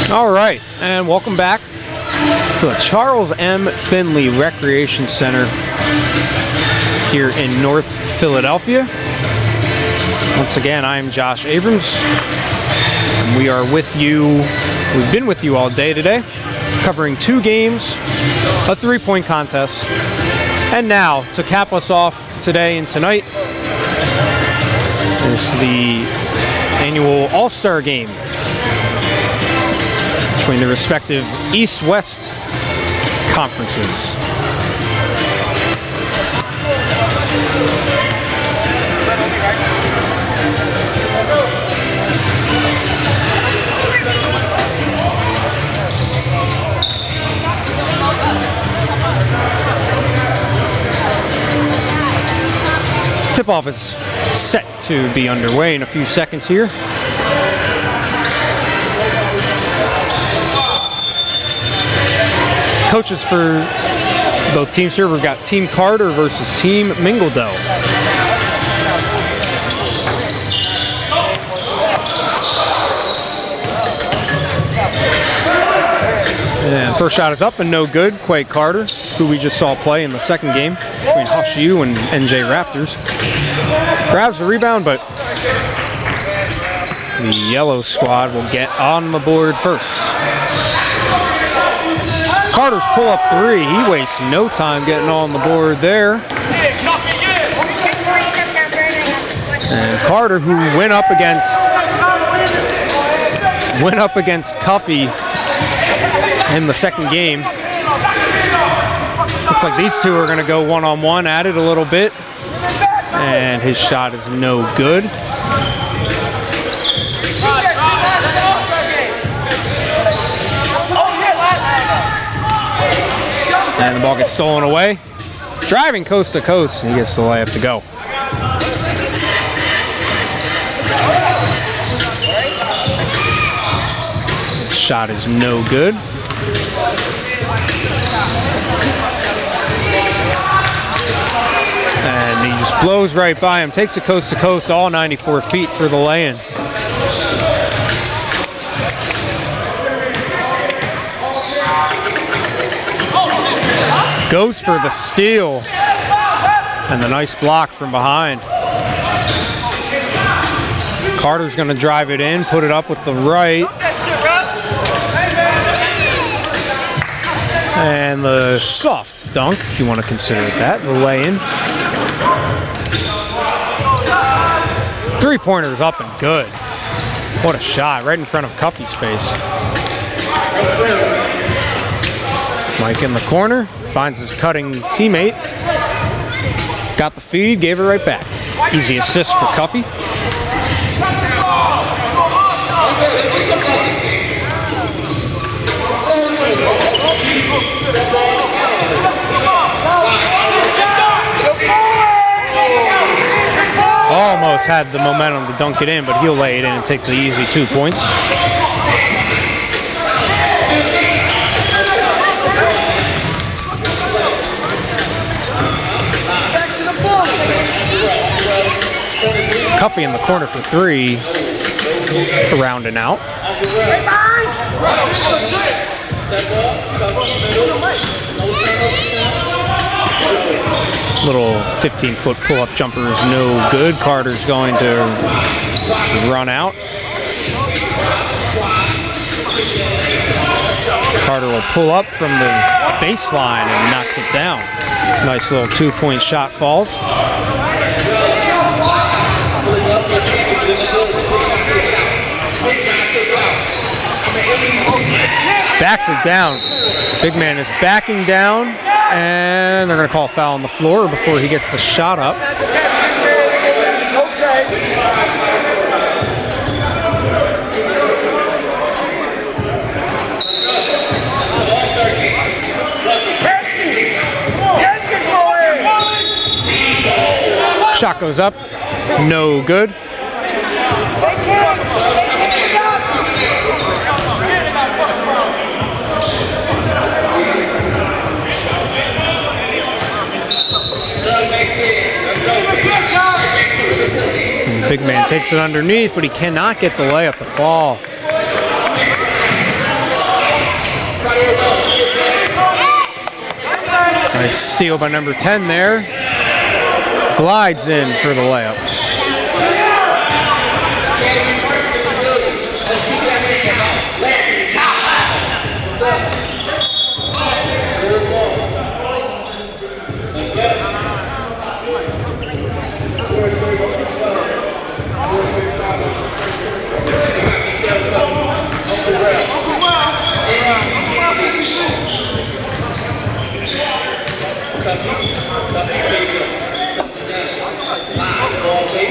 All right, and welcome back to the Charles M. Finley Recreation Center here in North Philadelphia. Once again, I'm Josh Abrams, and we are with you. We've been with you all day today, covering 2 games, a 3-point contest, and now to cap us off today and tonight is the annual All-Star Game between the respective East-West conferences. Tip-off is set to be underway in a few seconds here. Coaches for both teams here, we've got Team Carter versus Team Mingledale. And first shot is up and no good. Quake Carter, who we just saw play in the second game between Hush U and NJ Raptors, grabs the rebound, but the yellow squad will get on the board first. Carter's pull-up 3, he wastes no time getting on the board there. And Carter, who went up against Cuffey in the second game. Looks like these two are going to go one-on-one at it a little bit. And his shot is no good. And the ball gets stolen away. Driving coast to coast, he gets the layup to go. Shot is no good. And he just blows right by him. Takes it coast to coast, all 94 feet for the lay-in. Goes for the steal. And the nice block from behind. Carter's going to drive it in, put it up with the right. And the soft dunk, if you want to consider it that, the lay-in. 3-pointer's up and good. What a shot, right in front of Cuffey's face. Mike in the corner, finds his cutting teammate. Got the feed, gave it right back. Easy assist for Cuffey. Almost had the momentum to dunk it in, but he'll lay it in and take the easy 2 points. Cuffey in the corner for 3, around and out. Little 15-foot pull-up jumper is no good. Carter's going to run out. Carter will pull up from the baseline and knocks it down. Nice little 2-point shot falls. Backs it down. Big man is backing down, and they're going to call a foul on the floor before he gets the shot up. Shot goes up, no good. Big man takes it underneath, but he cannot get the layup to fall. Nice steal by number 10 there. Glides in for the layup.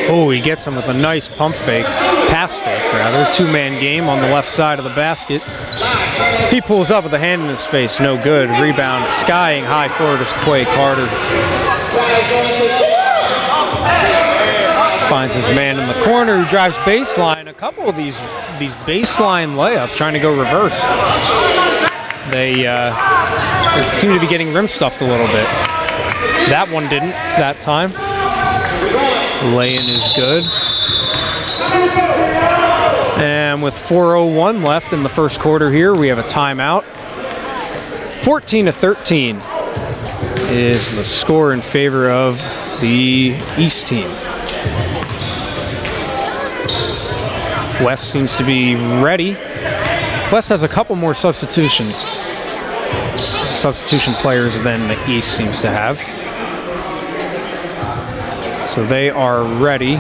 Oh, he gets him with a nice pump fake, pass fake rather, two-man game on the left side of the basket. He pulls up with a hand in his face, no good. Rebound skying high forward is Quay Carter. Finds his man in the corner who drives baseline. A couple of these baseline layups trying to go reverse. They seem to be getting rim stuffed a little bit. That one didn't that time. Lay-in is good. And with 4:01 left in the first quarter here, we have a timeout. 14-13 is the score in favor of the East team. West seems to be ready. West has a couple more substitution players than the East seems to have. So they are ready.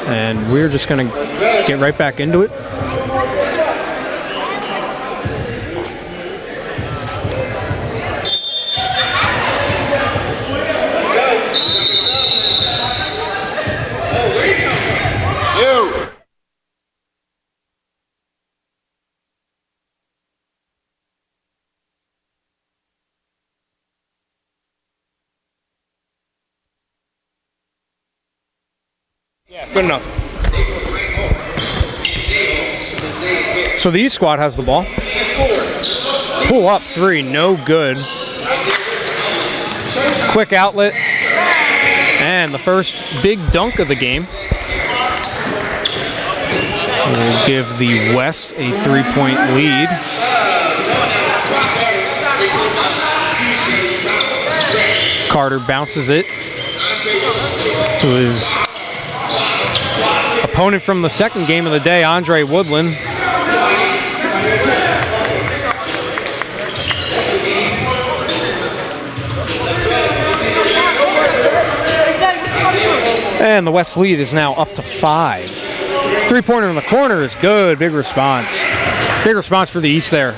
And we're just going to get right back into it. Yeah, good enough. So the East squad has the ball. Pull up three, no good. Quick outlet. And the first big dunk of the game will give the West a 3-point lead. Carter bounces it to his opponent from the second game of the day, Andre Woodland. And the West lead is now up to 5. Three-pointer in the corner is good. Big response. Big response for the East there.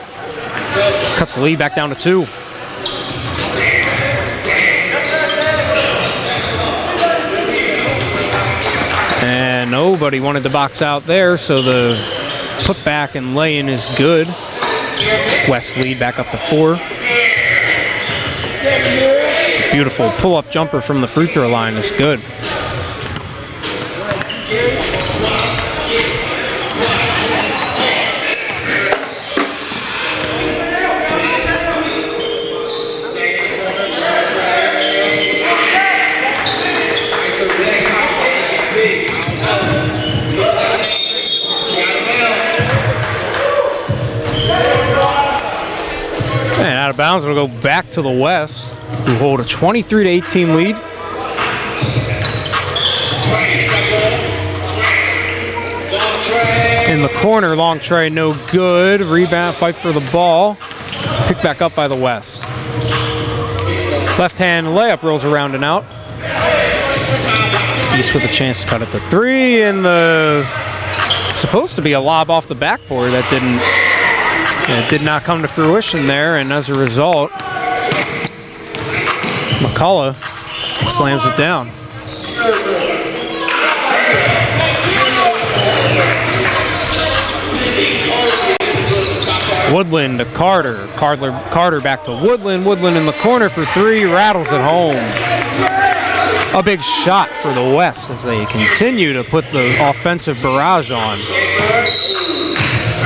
Cuts the lead back down to 2. And nobody wanted to box out there, so the putback and lay-in is good. West lead back up to 4. Beautiful pull-up jumper from the free throw line is good. And out of bounds, it'll go back to the West, who hold a 23-18 lead. In the corner, long tray, no good. Rebound, fight for the ball. Picked back up by the West. Left hand layup rolls around and out. East with a chance to cut it to 3, and the supposed to be a lob off the backboard that did not come to fruition there, and as a result, McCullough slams it down. Woodland to Carter. Carter back to Woodland. Woodland in the corner for 3, rattles it home. A big shot for the West as they continue to put the offensive barrage on.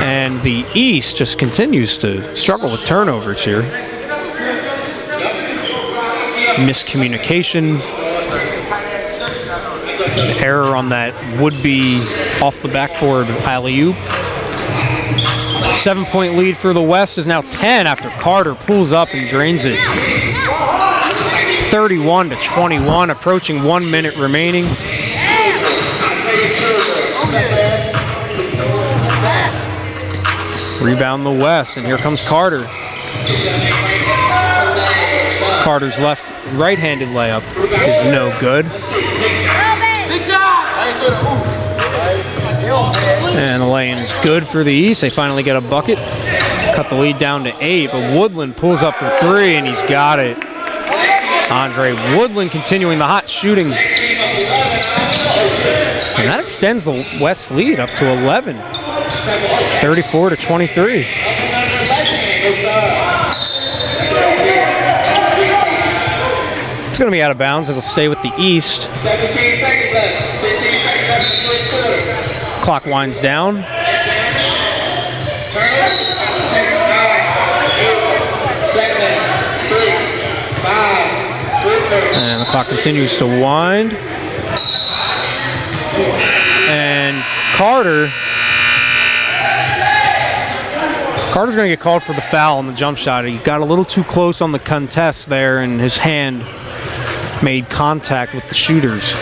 And the East just continues to struggle with turnovers here. Miscommunication. An error on that would-be off the backboard alley-oop. 7-point lead for the West is now 10 after Carter pulls up and drains it. 31-21, approaching 1 minute remaining. Rebound the West, and here comes Carter. Carter's left right-handed layup is no good. And the lay-in is good for the East. They finally get a bucket. Cut the lead down to 8, but Woodland pulls up for 3, and he's got it. Andre Woodland continuing the hot shooting. And that extends the West lead up to 11. 34-23. It's going to be out of bounds. It'll stay with the East. 17 seconds left. 15 seconds left in the first quarter. Clock winds down. Turnover. 8, 7, 6, 5, 4. And the clock continues to wind. And Carter's going to get called for the foul on the jump shot. He got a little too close on the contest there, and his hand made contact with the shooter's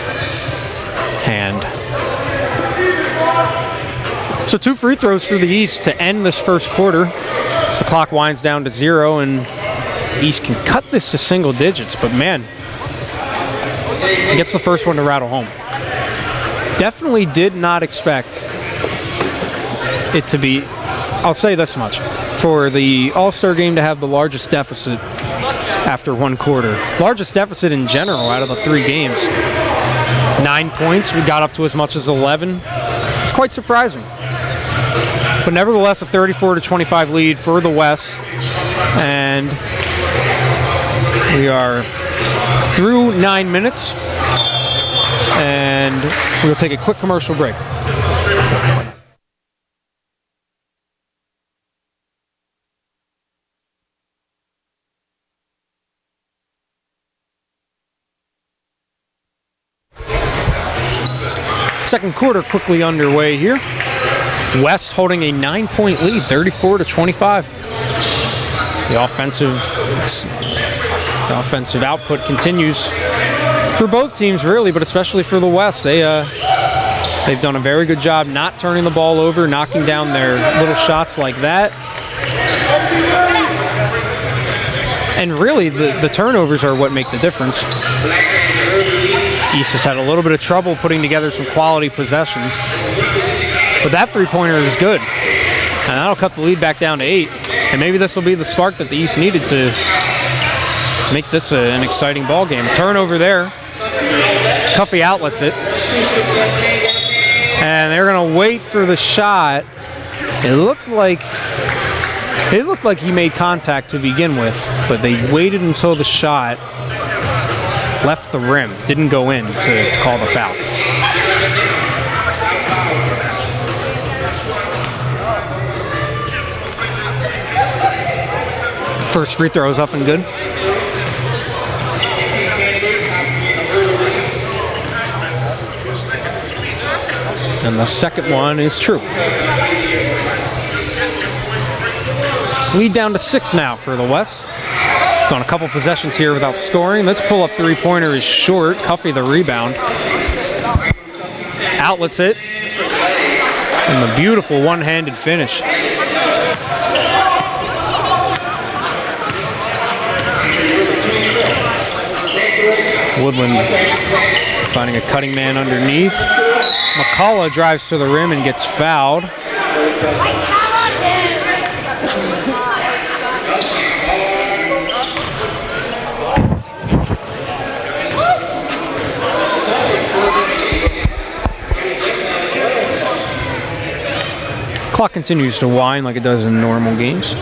hand. So 2 free throws for the East to end this first quarter. As the clock winds down to 0, and East can cut this to single digits, but man, gets the first one to rattle home. Definitely did not expect it to be, I'll say this much, for the All-Star game to have the largest deficit after 1 quarter. Largest deficit in general out of the 3 games. 9 points, we got up to as much as 11. It's quite surprising. But nevertheless, a 34-25 lead for the West. And we are through 9 minutes. And we'll take a quick commercial break. Second quarter quickly underway here. West holding a 9-point lead, 34-25. The offensive output continues for both teams, really, but especially for the West. They've done a very good job not turning the ball over, knocking down their little shots like that. And really, the turnovers are what make the difference. East has had a little bit of trouble putting together some quality possessions. But that three-pointer is good. And that'll cut the lead back down to 8. And maybe this will be the spark that the East needed to make this an exciting ball game. Turnover there. Cuffey outlets it. And they're going to wait for the shot. It looked like he made contact to begin with, but they waited until the shot left the rim, didn't go in to call the foul. First free throw is up and good. And the second one is true. Lead down to 6 now for the West. Gone a couple possessions here without scoring. This pull-up three-pointer is short. Cuffey the rebound. Outlets it. And the beautiful one-handed finish. Woodland finding a cutting man underneath. McCullough drives to the rim and gets fouled. Clock continues to wind like it does in normal games.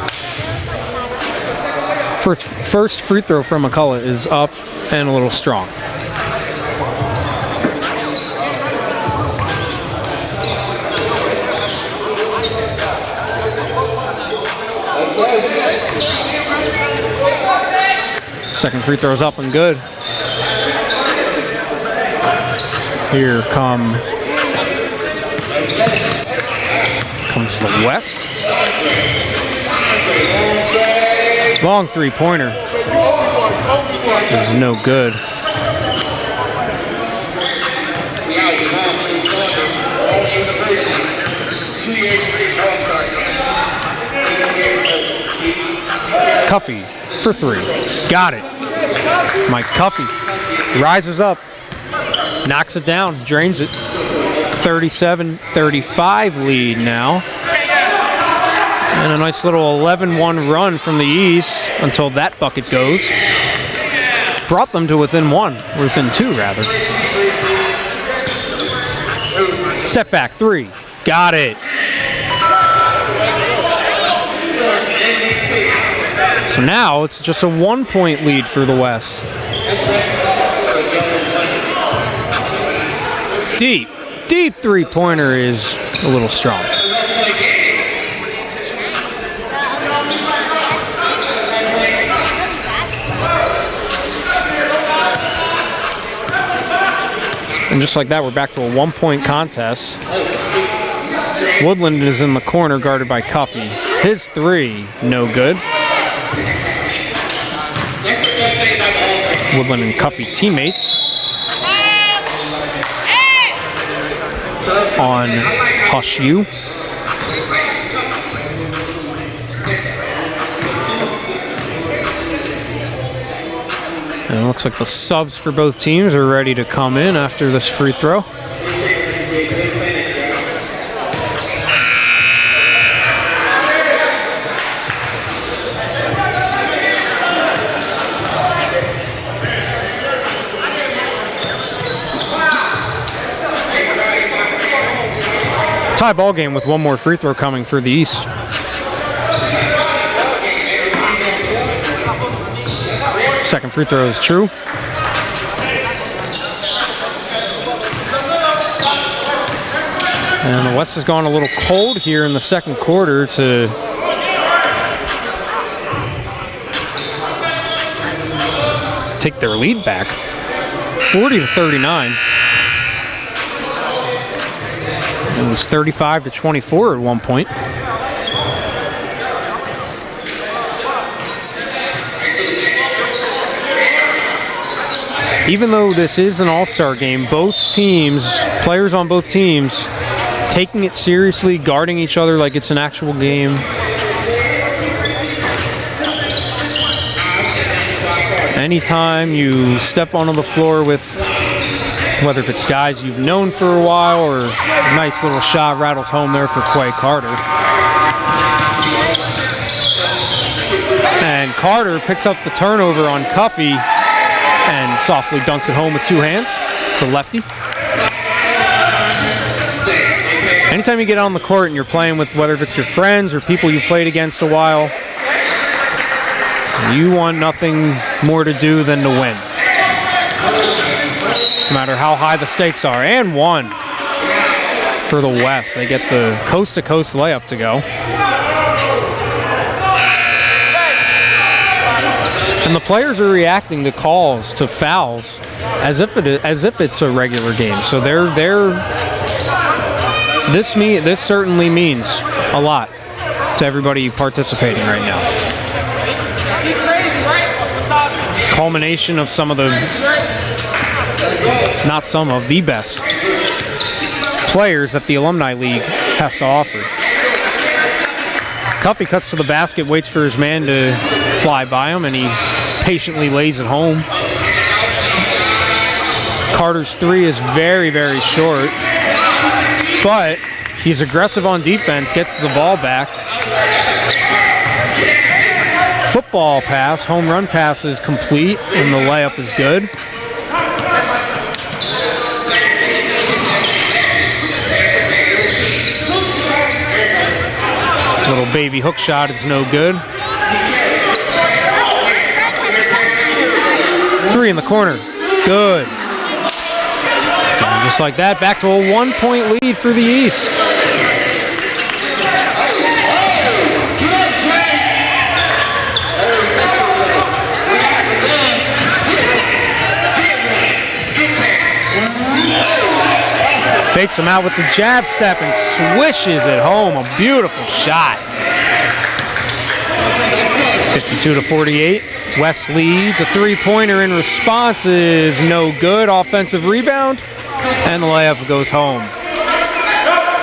First free throw from McCullough is up and a little strong. Second free throw's up and good. Here come comes the West. Long three-pointer is no good. Cuffey for three. Got it. Mike Cuffey rises up, knocks it down, drains it. 37-35 lead now. And a nice little 11-1 run from the East until that bucket goes. Brought them to within one, or within two rather. Step back, three. Got it. So now it's just a 1-point lead for the West. Deep three-pointer is a little strong. And just like that, we're back to a 1-point contest. Woodland is in the corner, guarded by Cuffey. His three, no good. Woodland and Cuffey teammates on Hush U. And it looks like the subs for both teams are ready to come in after this free throw. Tie ball game with one more free throw coming for the East. Second free throw is true. And the West has gone a little cold here in the second quarter to take their lead back. 40-39. It was 35-24 at one point. Even though this is an all-star game, both teams, players on both teams, taking it seriously, guarding each other like it's an actual game. Anytime you step onto the floor with, whether if it's guys you've known for a while or a nice little shot rattles home there for Quay Carter. And Carter picks up the turnover on Cuffey and softly dunks it home with two hands, the lefty. Anytime you get on the court and you're playing with, whether if it's your friends or people you've played against a while, you want nothing more to do than to win. No matter how high the stakes are. And one for the West. They get the coast-to-coast layup to go. And the players are reacting to calls, to fouls, as if it's a regular game. So this certainly means a lot to everybody participating right now. It's a culmination of some of the, not some of, the best players that the Alumni League has to offer. Cuffey cuts to the basket, waits for his man to fly by him, and he patiently lays it home. Carter's three is very, very short, but he's aggressive on defense, gets the ball back. Football pass, home run pass is complete, and the layup is good. Little baby hook shot is no good. Three in the corner. Good. And just like that, back to a 1-point lead for the East. Fakes him out with the jab step and swishes it home. A beautiful shot. 52-48. West leads. A three-pointer in response is no good. Offensive rebound, and the layup goes home.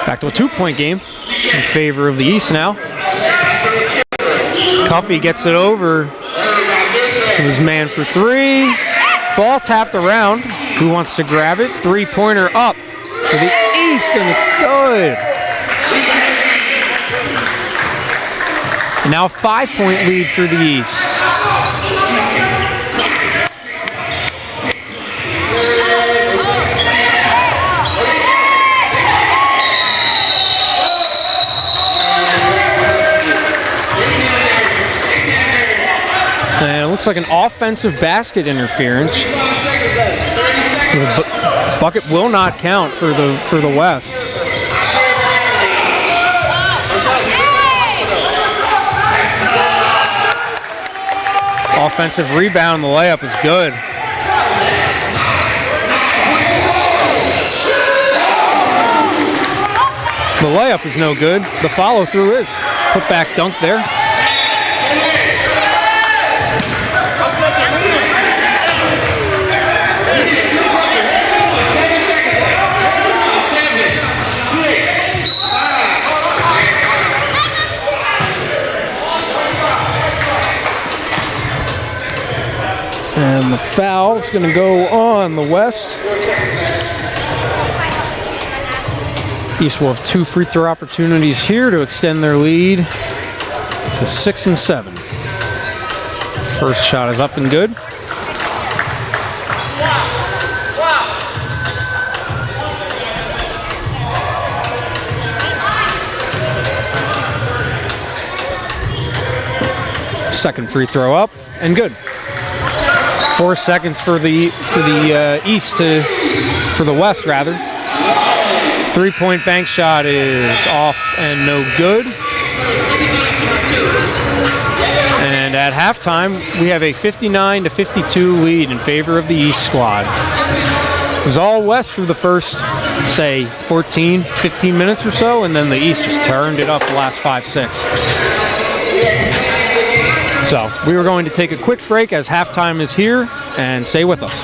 Back to a two-point game in favor of the East now. Cuffey gets it over to his man for three. Ball tapped around. Who wants to grab it? Three-pointer up to the East, and it's good. And now a 5-point lead for the East. And it looks like an offensive basket interference. The bucket will not count for the West. Offensive rebound, the layup is good. The layup is no good. The follow through is. Put back dunk there. And the foul is going to go on the West. East will have two free throw opportunities here to extend their lead to 6 and 7. First shot is up and good. Second free throw up and good. 4 seconds for the East for the West rather. 3-point bank shot is off and no good. And at halftime, we have a 59-52 lead in favor of the East squad. It was all West through the first, say, 14, 15 minutes or so, and then the East just turned it up the last 5-6. So we were going to take a quick break as halftime is here, and stay with us.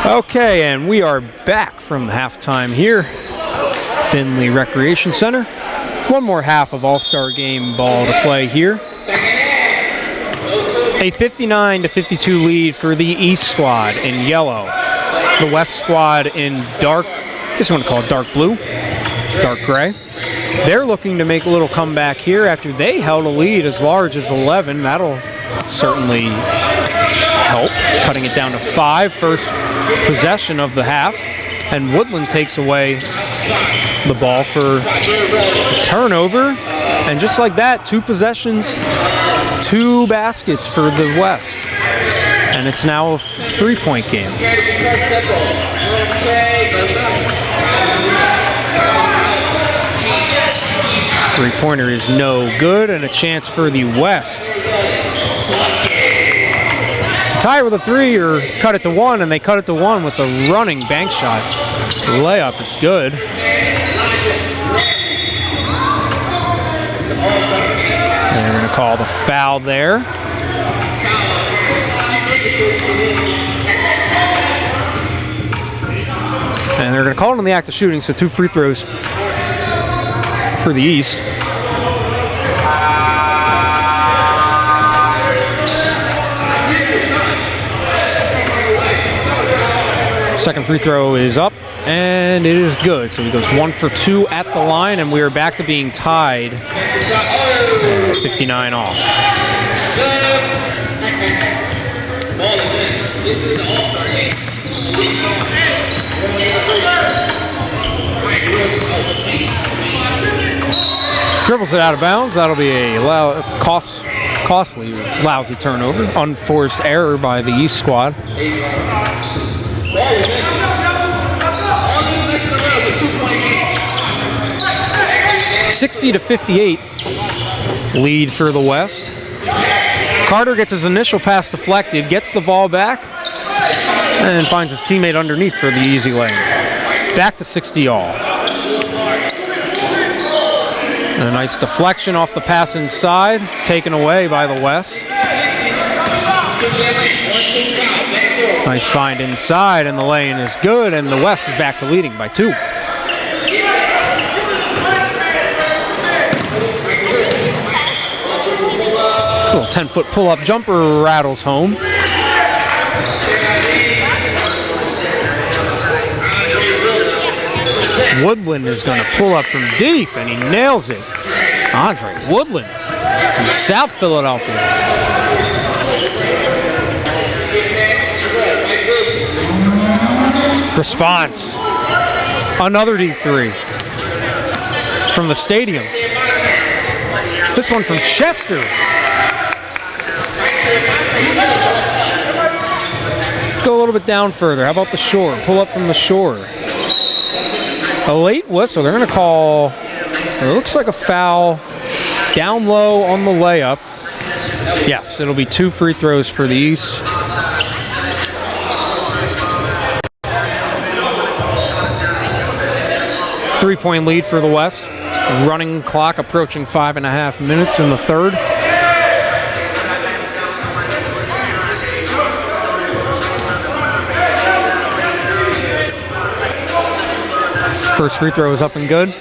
Okay, and we are back from halftime here, Finley Recreation Center. One more half of All-Star Game ball to play here. A 59-52 lead for the East squad in yellow. The West squad in dark, I guess you want to call it dark blue, dark gray. They're looking to make a little comeback here after they held a lead as large as 11. That'll certainly help, cutting it down to 5. First possession of the half, and Woodland takes away the ball for a turnover. And just like that, 2 possessions, 2 baskets for the West. And it's now a 3-point game. Three-pointer is no good, and a chance for the West to tie it with a 3 or cut it to 1, and they cut it to 1 with a running bank shot. The layup is good. They're going to call the foul there. And they're going to call it on the act of shooting, so 2 free throws for the East. Second free throw is up, and it is good. So he goes 1 for 2 at the line, and we are back to being tied 59 all. This is the All-Star game. Dribbles it out of bounds. That'll be a costly, lousy turnover. Unforced error by the East squad. 60-58 lead for the West. Carter gets his initial pass deflected, gets the ball back, and finds his teammate underneath for the easy lane. Back to 60 all. And a nice deflection off the pass inside, taken away by the West. Nice find inside, and the lane is good, and the West is back to leading by 2. Little 10-foot pull-up jumper rattles home. Woodland is going to pull up from deep, and he nails it. Andre Woodland from South Philadelphia. Response. Another deep 3 from the stadium. This one from Chester. Go a little bit down further. How about the shore? Pull up from the shore. A late whistle. They're going to call, it looks like a foul down low on the layup. Yes, it'll be 2 free throws for the East. Three-point lead for the West. Running clock approaching 5.5 minutes in the third. First free throw is up and good.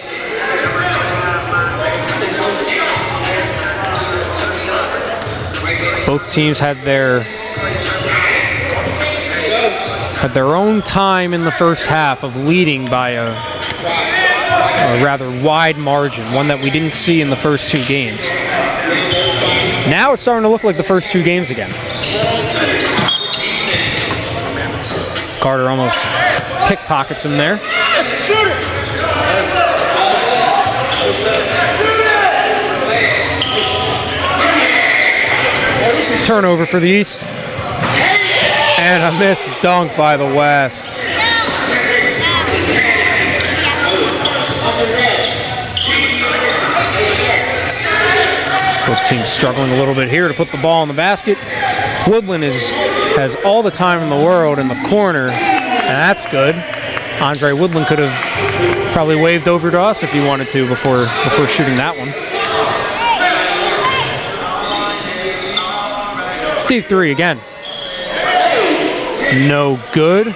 Both teams had their own time in the first half of leading by a rather wide margin, one that we didn't see in the first 2 games. Now it's starting to look like the first 2 games again. Carter almost pickpockets him there. Turnover for the East. And a missed dunk by the West. Both teams struggling a little bit here to put the ball in the basket. Woodland has all the time in the world in the corner, and that's good. Andre Woodland could have probably waved over to us if he wanted to before shooting that one. Deep 3 again. No good.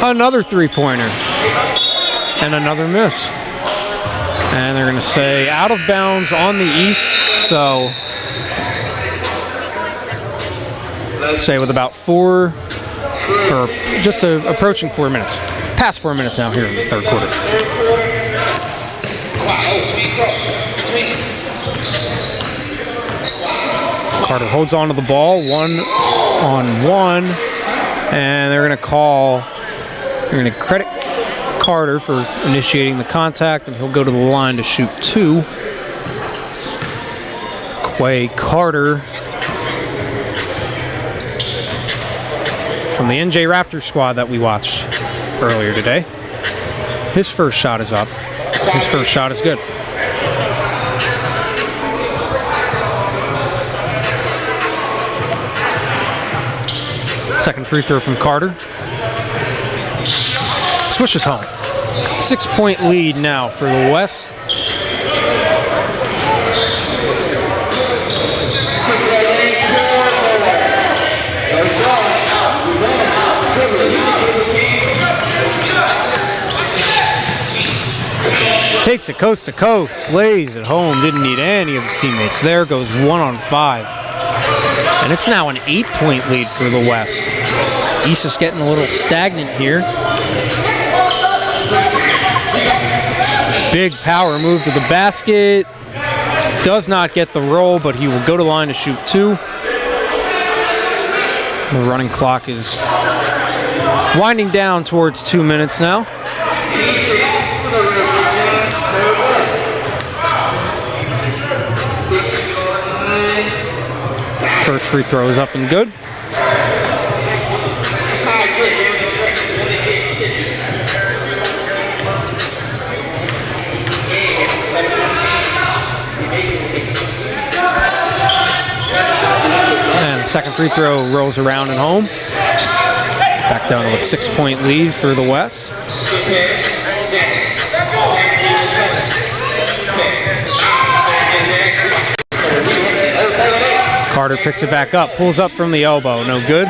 Another three-pointer. And another miss. And they're going to say out of bounds on the east. So, say with about just approaching 4 minutes. Past 4 minutes now here in the third quarter. Carter holds on to the ball, 1-on-1, and they're going to credit Carter for initiating the contact, and he'll go to the line to shoot 2. Quay Carter from the NJ Raptors squad that we watched earlier today. His first shot is up. His first shot is good. Second free throw from Carter. Swishes home. 6-point lead now for the West. Takes it coast to coast, lays it home, didn't need any of his teammates there, goes 1-on-5. And it's now an 8-point lead for the West. East is getting a little stagnant here. Big power move to the basket. Does not get the roll, but he will go to line to shoot 2. The running clock is winding down towards 2 minutes now. First free throw is up and good. And the second free throw rolls around and home. Back down to a 6-point lead for the West. Carter picks it back up, pulls up from the elbow, no good.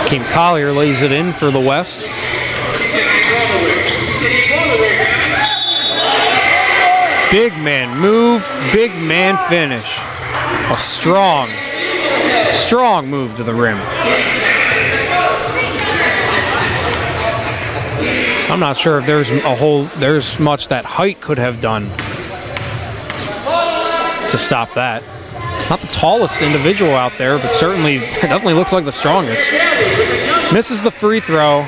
Keem Collier lays it in for the West. Big man move, big man finish. A strong move to the rim. I'm not sure if there's much that height could have done to stop that. Not the tallest individual out there, but certainly definitely looks like the strongest. Misses the free throw,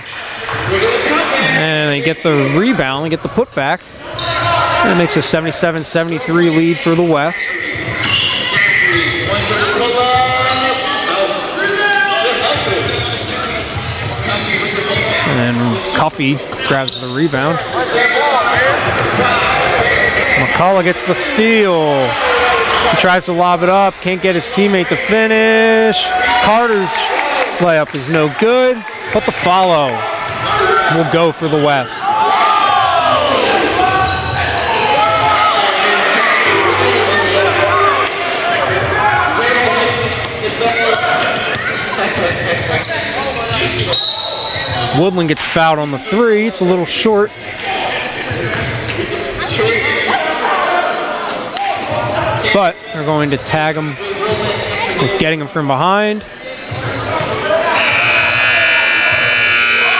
and they get the rebound, they get the putback. And it makes a 77-73 lead for the West. And Cuffey grabs the rebound. McCullough gets the steal. He tries to lob it up, can't get his teammate to finish. Carter's layup is no good, but the follow will go for the West. Woodland gets fouled on the 3. It's a little short. But they're going to tag him with getting him from behind.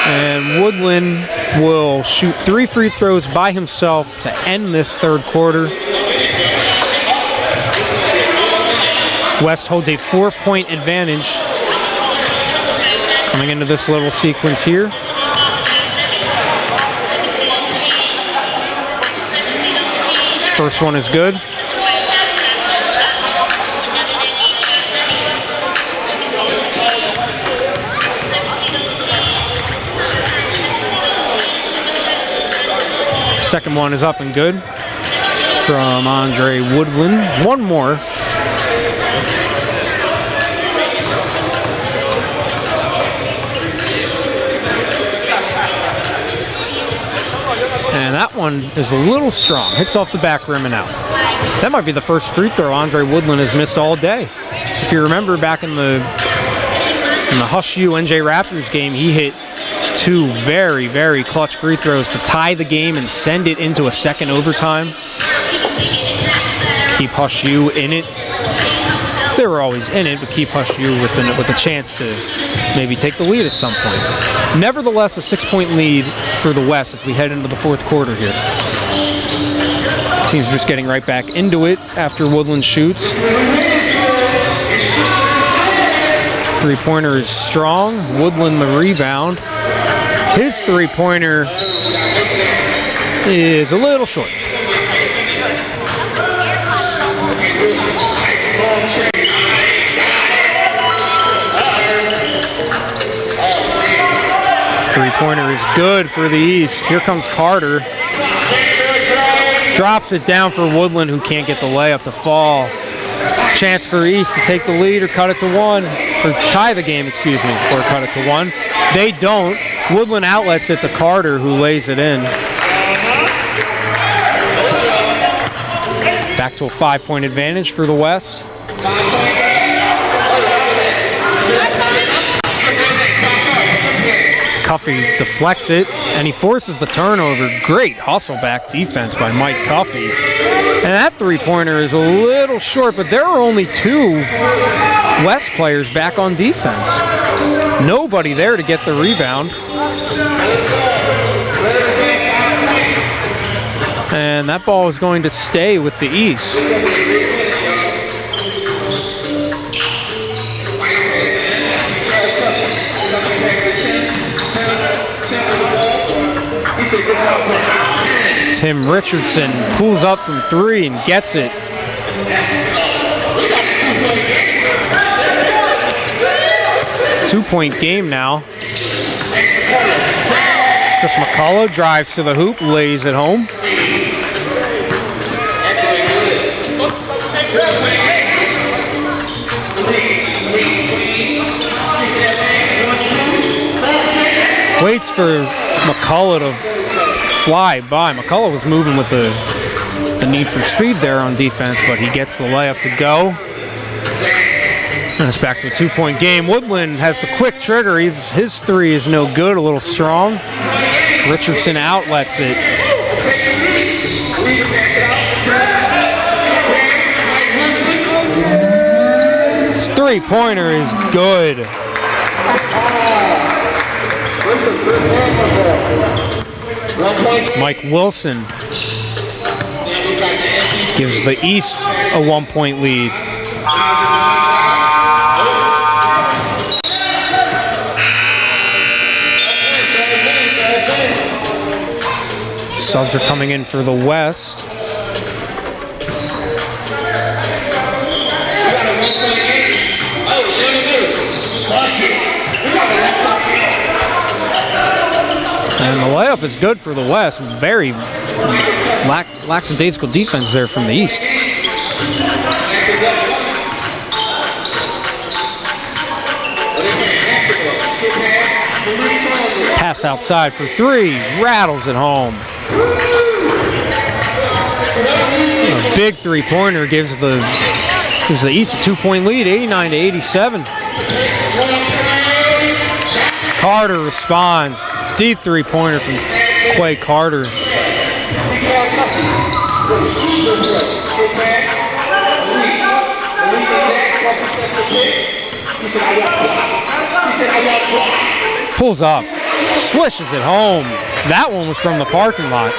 And Woodland will shoot 3 free throws by himself to end this third quarter. West holds a 4-point advantage coming into this little sequence here. First one is good. Second one is up and good from Andre Woodland. One more. And that one is a little strong. Hits off the back rim and out. That might be the first free throw Andre Woodland has missed all day. If you remember back in the Hush U NJ Raptors game, he hit 2 very, very clutch free throws to tie the game and send it into a second overtime. Keep Hush U in it. They were always in it, but keep Hush U with a chance to maybe take the lead at some point. Nevertheless, a 6-point lead for the West as we head into the fourth quarter here. Team's just getting right back into it after Woodland shoots. Three-pointer is strong. Woodland the rebound. His three-pointer is a little short. Three-pointer is good for the East. Here comes Carter. Drops it down for Woodland, who can't get the layup to fall. Chance for East to take the lead or cut it to 1. Or tie the game, excuse me, or cut it to 1. They don't. Woodland outlets it to Carter, who lays it in. Back to a 5-point advantage for the West. Cuffey deflects it, and he forces the turnover. Great hustle-back defense by Mike Cuffey. And that three-pointer is a little short, but there are only 2 West players back on defense. Nobody there to get the rebound. And that ball is going to stay with the East. Tim Richardson pulls up from 3 and gets it. Two-point game now. Chris McCullough drives to the hoop, lays it home. Waits for McCullough to fly by. McCullough was moving with the need for speed there on defense, but he gets the layup to go. And it's back to a 2-point game. Woodland has the quick trigger. His 3 is no good, a little strong. Richardson outlets it. His three-pointer is good. Mike Wilson gives the East a 1-point lead. Subs are coming in for the West. And the layup is good for the West. Very lackadaisical defense there from the East. Pass outside for 3, rattles it home. A big three-pointer gives the East a 2-point lead, 89-87. Carter responds. Deep three-pointer from Quay Carter. Pulls up, swishes it home. That one was from the parking lot.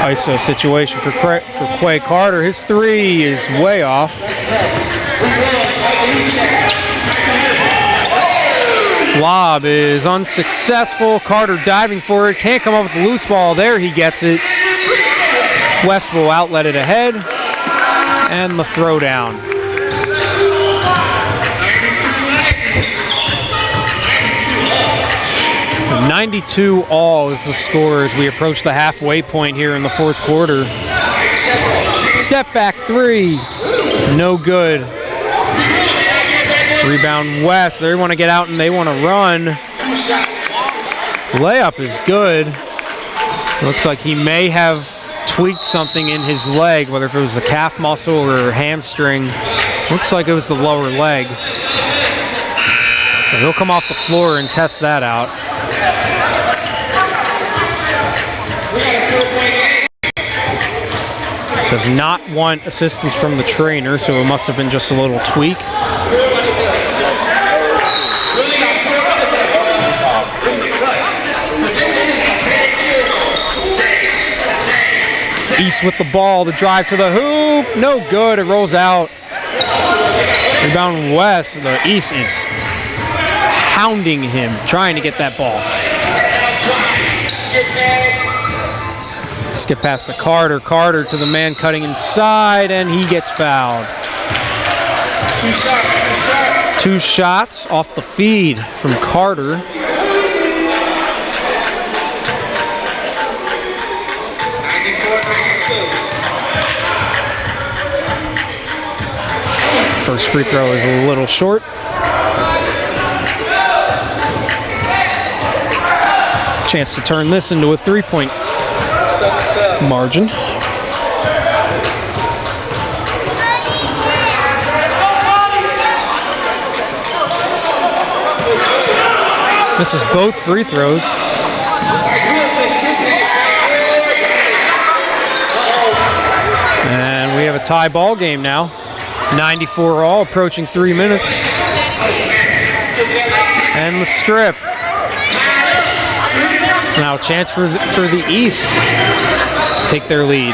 ISO situation for Quay Carter. His 3 is way off. Lob is unsuccessful. Carter diving for it. Can't come up with the loose ball. There he gets it. West will outlet it ahead. And the throwdown. 92 all is the score as we approach the halfway point here in the fourth quarter. Step back 3, no good. Rebound West. They want to get out and they want to run. Layup is good. Looks like he may have tweaked something in his leg, whether if it was the calf muscle or hamstring. Looks like it was the lower leg. So he'll come off the floor and test that out. Does not want assistance from the trainer, so it must have been just a little tweak. East with the ball, the drive to the hoop, no good, it rolls out. Rebound West, the East is hounding him, trying to get that ball. Skip past to Carter, Carter to the man cutting inside, and he gets fouled. Two shots off the feed from Carter. First free throw is a little short. Chance to turn this into a three-point margin. This is both free throws. And we have a tie ball game now. 94 all, approaching 3 minutes. And the strip. Now a chance for the East to take their lead.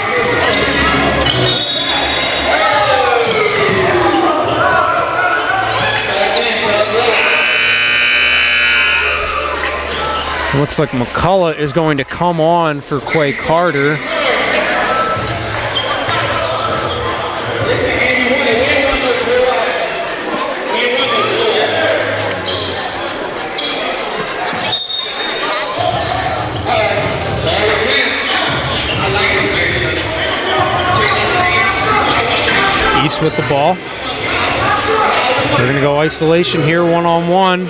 It looks like McCullough is going to come on for Quay Carter. East with the ball. They're going to go isolation here, one-on-one.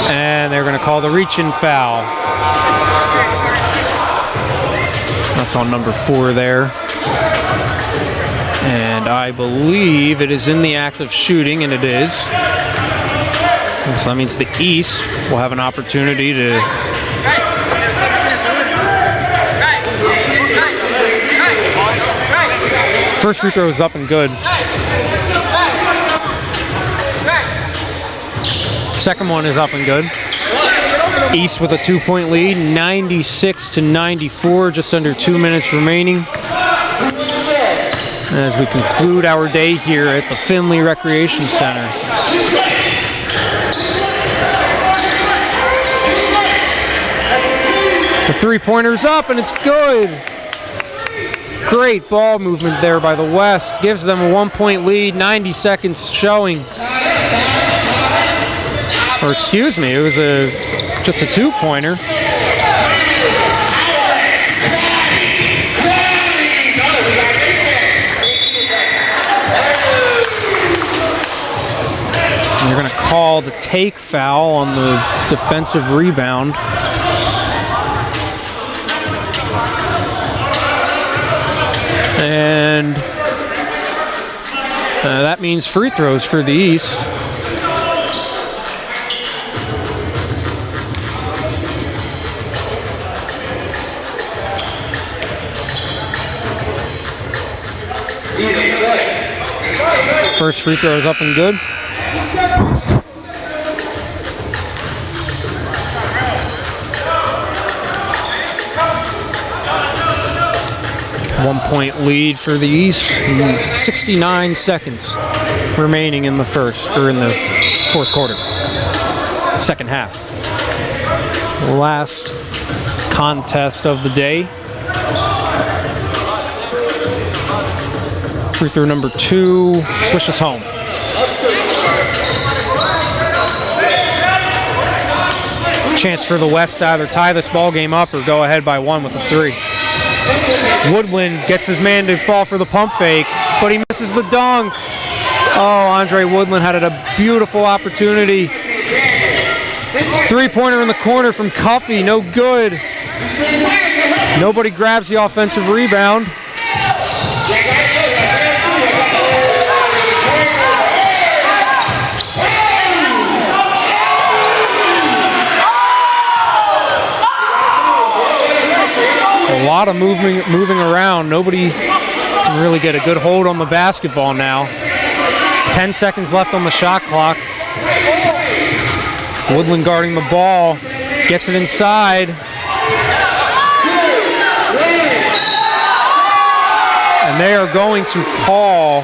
And they're going to call the reach-in foul. That's on number 4 there. And I believe it is in the act of shooting, and it is. So that means the East will have an opportunity to first free throw is up and good. Second one is up and good. East with a 2-point lead, 96-94, just under 2 minutes remaining. As we conclude our day here at the Finley Recreation Center. The three-pointer's up and it's good. Great ball movement there by the West. Gives them a 1-point lead, 90 seconds showing. Or excuse me, it was just a 2-pointer. And they're going to call the take foul on the defensive rebound. And that means free throws for the East. First free throw is up and good. One-point lead for the East. 69 seconds remaining in the fourth quarter. Second half. Last contest of the day. Free throw number 2 swishes home. Chance for the West to either tie this ball game up or go ahead by 1 with a 3. Woodland gets his man to fall for the pump fake, but he misses the dunk. Oh, Andre Woodland had a beautiful opportunity. Three-pointer in the corner from Cuffey, no good. Nobody grabs the offensive rebound. A lot of moving around. Nobody can really get a good hold on the basketball now. 10 seconds left on the shot clock. Woodland guarding the ball, gets it inside. And they are going to call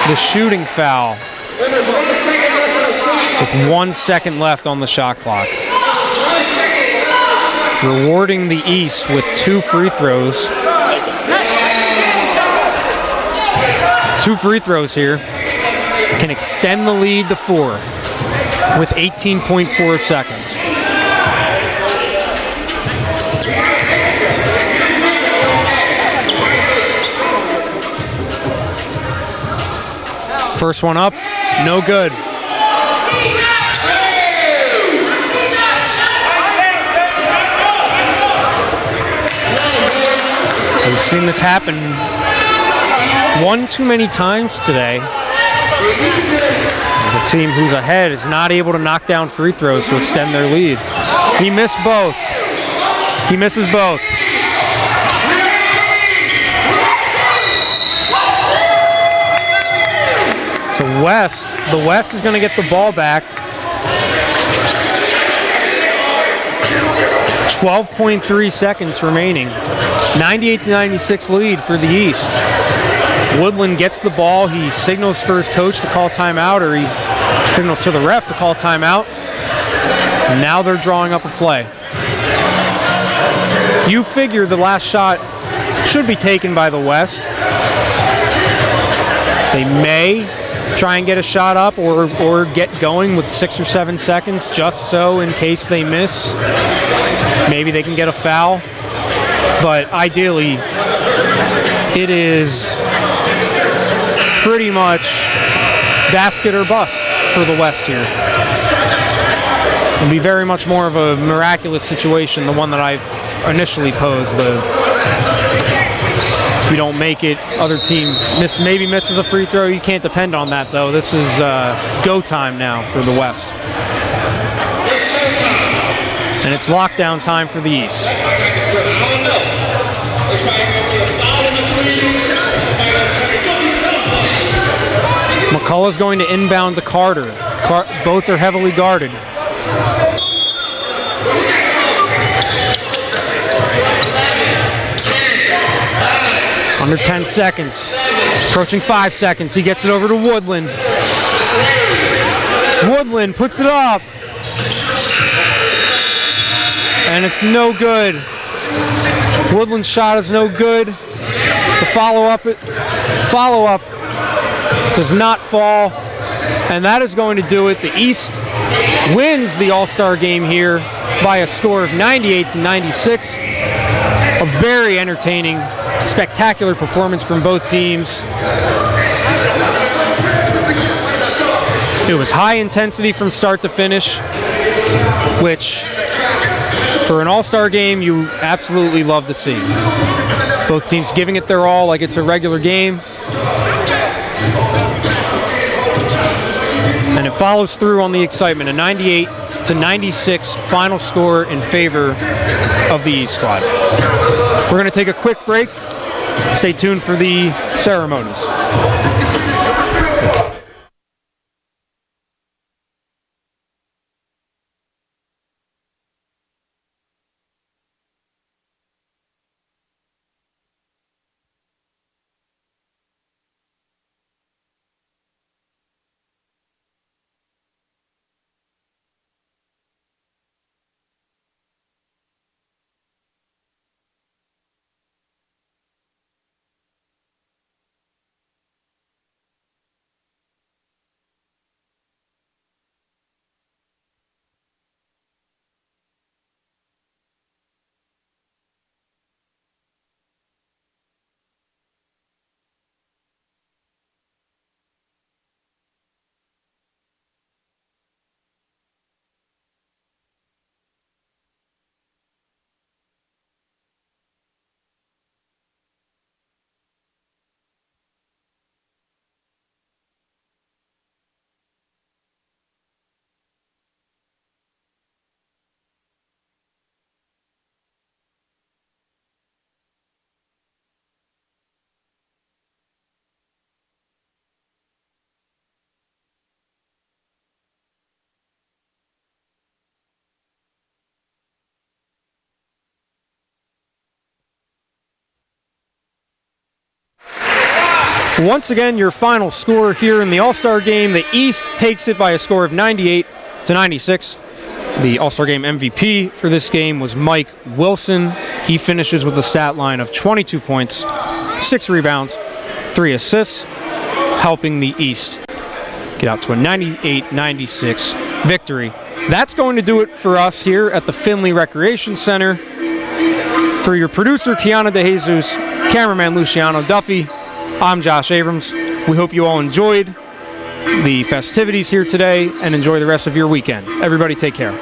the shooting foul with 1 second left on the shot clock. Rewarding the East with 2 free throws. 2 free throws here. Can extend the lead to 4 with 18.4 seconds. First one up, no good. We've seen this happen one too many times today. The team who's ahead is not able to knock down free throws to extend their lead. He missed both. He misses both. So the West is going to get the ball back. 12.3 seconds remaining. 98-96 lead for the East. Woodland gets the ball. He signals for his coach to call timeout, or he signals to the ref to call timeout. And now they're drawing up a play. You figure the last shot should be taken by the West. They may try and get a shot up or get going with 6 or 7 seconds, just so in case they miss, maybe they can get a foul. But ideally, it is pretty much basket or bust for the West here. It'll be very much more of a miraculous situation, the one that I've initially posed. If you don't make it, other team maybe misses a free throw. You can't depend on that, though. This is go time now for the West. And it's lockdown time for the East. McCullough's going to inbound to Carter. Both are heavily guarded. Under 10 seconds. Approaching 5 seconds. He gets it over to Woodland. Woodland puts it up. And it's no good. Woodland's shot is no good. The follow-up does not fall. And that is going to do it. The East wins the All-Star game here by a score of 98-96. A very entertaining, spectacular performance from both teams. It was high intensity from start to finish, which for an all-star game you absolutely love to see. Both teams giving it their all like it's a regular game. And it follows through on the excitement. A 98-96 final score in favor of the East squad. We're going to take a quick break. Stay tuned for the ceremonies. Once again, your final score here in the All-Star Game. The East takes it by a score of 98-96. The All-Star Game MVP for this game was Mike Wilson. He finishes with a stat line of 22 points, 6 rebounds, 3 assists, helping the East get out to a 98-96 victory. That's going to do it for us here at the Finley Recreation Center. For your producer, Kiana DeJesus, cameraman Luciano Duffy, I'm Josh Abrams. We hope you all enjoyed the festivities here today and enjoy the rest of your weekend. Everybody take care.